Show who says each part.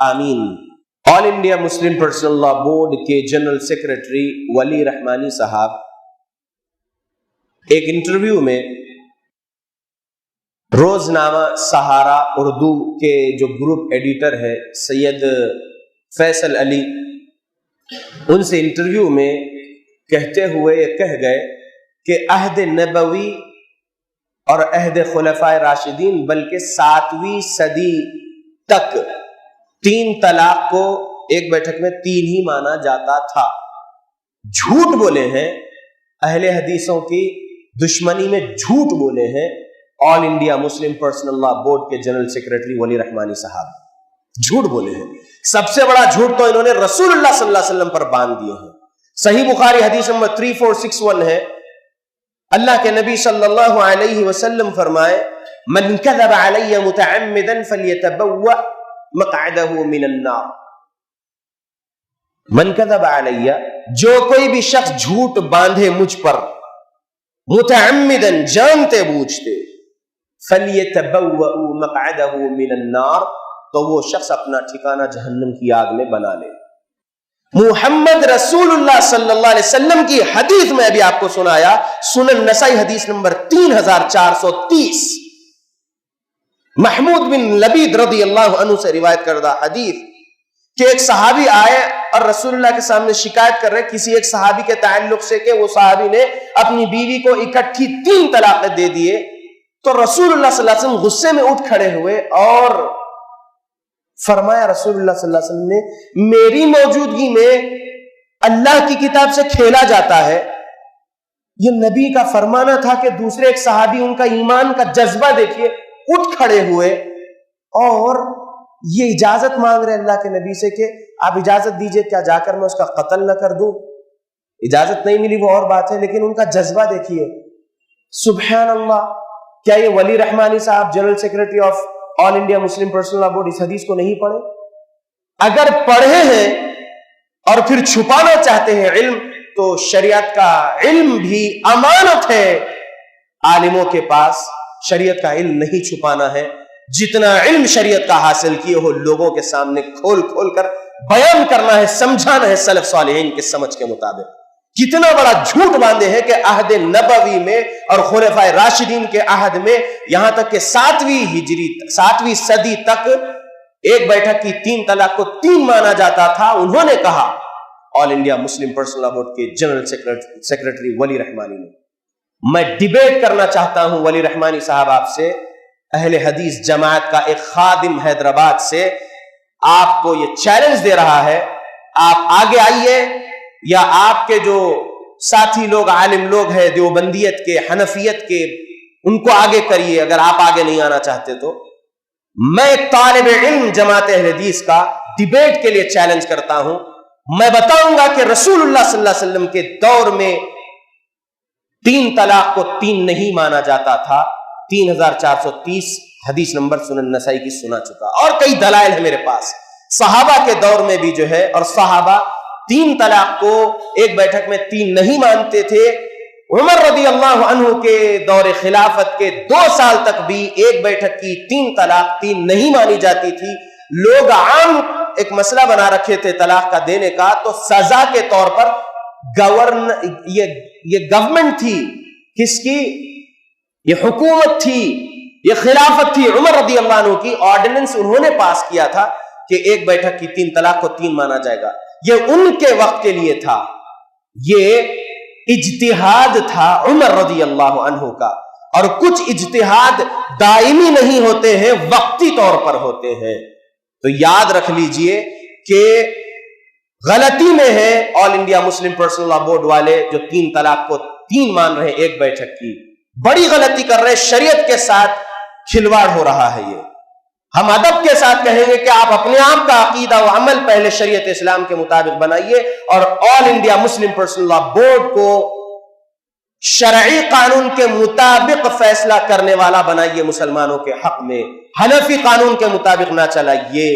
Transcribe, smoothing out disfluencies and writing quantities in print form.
Speaker 1: आमीन। All India Muslim personal law board के general secretary Wali Rahmani साहब एक इंटरव्यू में रोजनामा सहारा उर्दू के जो ग्रुप एडिटर है सैयद फैसल अली, उनसे इंटरव्यू में कहते हुए ये कह गए कि अहद नबवी और अहद खुलफाए राशिदीन बल्कि 7वीं सदी तक 3 तलाक को एक बैठक में 3 ही माना जाता था। झूठ बोले हैं, अहले हदीसों की दुश्मनी में झूठ बोले हैं all India Muslim personal law board के जनरल सेक्रेटरी वली रहमानी साहब, झूठ बोले हैं। सबसे बड़ा झूठ तो इन्होंने रसूलुल्लाह सल्लल्लाहु अलैहि वसल्लम पर बांध दिए हैं। सही बुखारी हदीस नंबर 3461 है, अल्लाह के नबी सल्लल्लाहु अलैहि वसल्लम फरमाए, मन कज़ब अलैया मुतअम्मिदन फलियतबव्वा मक़अदहु मिनन नार। मन कज़ब अलैया, जो कोई भी शख्स झूठ बांधे मुझ पर, मुतअम्मिदन जानते बूझते, फलियतबव्वा मक़अदहु मिनन नार, तो वो शख्स अपना ठिकाना जहन्नम की आग में बना ले। मुहम्मद रसूलुल्लाह सल्लल्लाहु अलैहि वसल्लम की हदीस में अभी आपको सुनाया, सुनन नसाई हदीस नंबर 3430, महमूद बिन लबीद रदी अल्लाह अन्हु से रिवायत करदा हदीस कि एक सहाबी आए और रसूलुल्लाह के सामने शिकायत कर रहे किसी एक सहाबी के ताल्लुक से कि वो सहाबी ने अपनी बीवी को इकट्ठी 3 तलाक़ें दे दिए। तो रसूलुल्लाह सल्लल्लाहु अलैहि वसल्लम गुस्से में उठ खड़े हुए और फरमाया, रसूलुल्लाह सल्लल्लाहु अलैहि वसल्लम ने, मेरी मौजूदगी में अल्लाह की किताब से खेला जाता है। ये नबी का फरमाना था कि दूसरे एक सहाबी, उनका ईमान का जज्बा देखिए, उठ खड़े हुए और ये इजाजत मांग रहे अल्लाह के नबी से कि आप इजाजत दीजिए, क्या जाकर मैं उसका कत्ल न कर दूं। इजाजत नहीं मिली वो और बात है, लेकिन उनका जज्बा देखिए, सुभान अल्लाह। क्या ये वली रहमानी साहब general secretary of all India Muslim personal law board इस हदीस को नहीं पढ़े? अगर पढ़े हैं और फिर छुपाना चाहते हैं इल्म, तो शरीयत का इल्म भी अमानत है आलिमों के पास। शरीयत का इल्म नहीं छुपाना है, जितना इल्म शरीयत का हासिल किए हो लोगों के सामने खोल खोल कर बयान करना है, समझाना है सलफ सालिहीन के समझ के मुताबिक। कितना बड़ा झूठ बांधे हैं कि अहद नबवी में और खुलफाए राशिदीन के अहद में, यहां तक कि 7वीं सदी तक एक बैठक की 3 तलाक को 3 माना जाता था। उन्होंने कहा, all India Muslim personal law board के जनरल सेक्रेटरी वली रहमानी ने। मैं डिबेट करना चाहता हूं वली रहमानी साहब आपसे, अहले हदीस जमात का एक खादिम हैदराबाद से आपको यह चैलेंज दे रहा है, आप आगे आइए या आपके जो साथी लोग आलिम लोग हैं देवबंदियत के, हनफियत के, उनको आगे करिए अगर आप आगे नहीं आना चाहते तो। मैं एक तालिब इल्म जमात अहले हदीस का डिबेट के लिए चैलेंज करता हूं। मैं बताऊंगा कि रसूलुल्लाह सल्लल्लाहु अलैहि वसल्लम के दौर में 3 तलाक को 3 नहीं माना जाता था। 3430 हदीस नंबर सुनन नसाई की सुना चुका, और कई दलाइल है मेरे पास। सहाबा के दौर में भी जो है, और सहाबा 3 तलाक को एक बैठक में 3 नहीं मानते थे। उमर रदी अल्लाह अन्हु के दौरे खिलाफत के 2 साल तक भी एक बैठक की 3 तलाक 3 नहीं मानी जाती थी। लोग आम एक मसला बना रखे थे तलाक का देने का, तो सजा के तौर पर ये गवर्नमेंट थी, किसकी? ये हुकूमत थी, ये खिलाफत थी उमर रदी अल्लाह अन्हु की। ऑर्डिनेंस उन्होंने पास किया था कि एक बैठक की 3 तलाक को 3 माना जाएगा। ये उनके वक्त के लिए था, ये इज्तिहाद था उमर रज़ी अल्लाह अन्हु का। और कुछ इज्तिहाद दायमी नहीं होते हैं, वक्ती तौर पर होते हैं। तो याद रख लीजिए कि गलती में है all India Muslim personal law board वाले, जो 3 तलाक को 3 मान रहे हैं एक बैठक की। बड़ी गलती कर रहे हैं, शरीयत के साथ खिलवाड़ हो रहा है। ये हम अदब के साथ कहेंगे कि आप अपने आप का अकीदा व अमल पहले शरीयत इस्लाम के मुताबिक बनाइए, और all India Muslim personal law board को शरई कानून के मुताबिक फैसला करने वाला बनाइए मुसलमानों के हक में। हनफी कानून के मुताबिक ना चलाइए।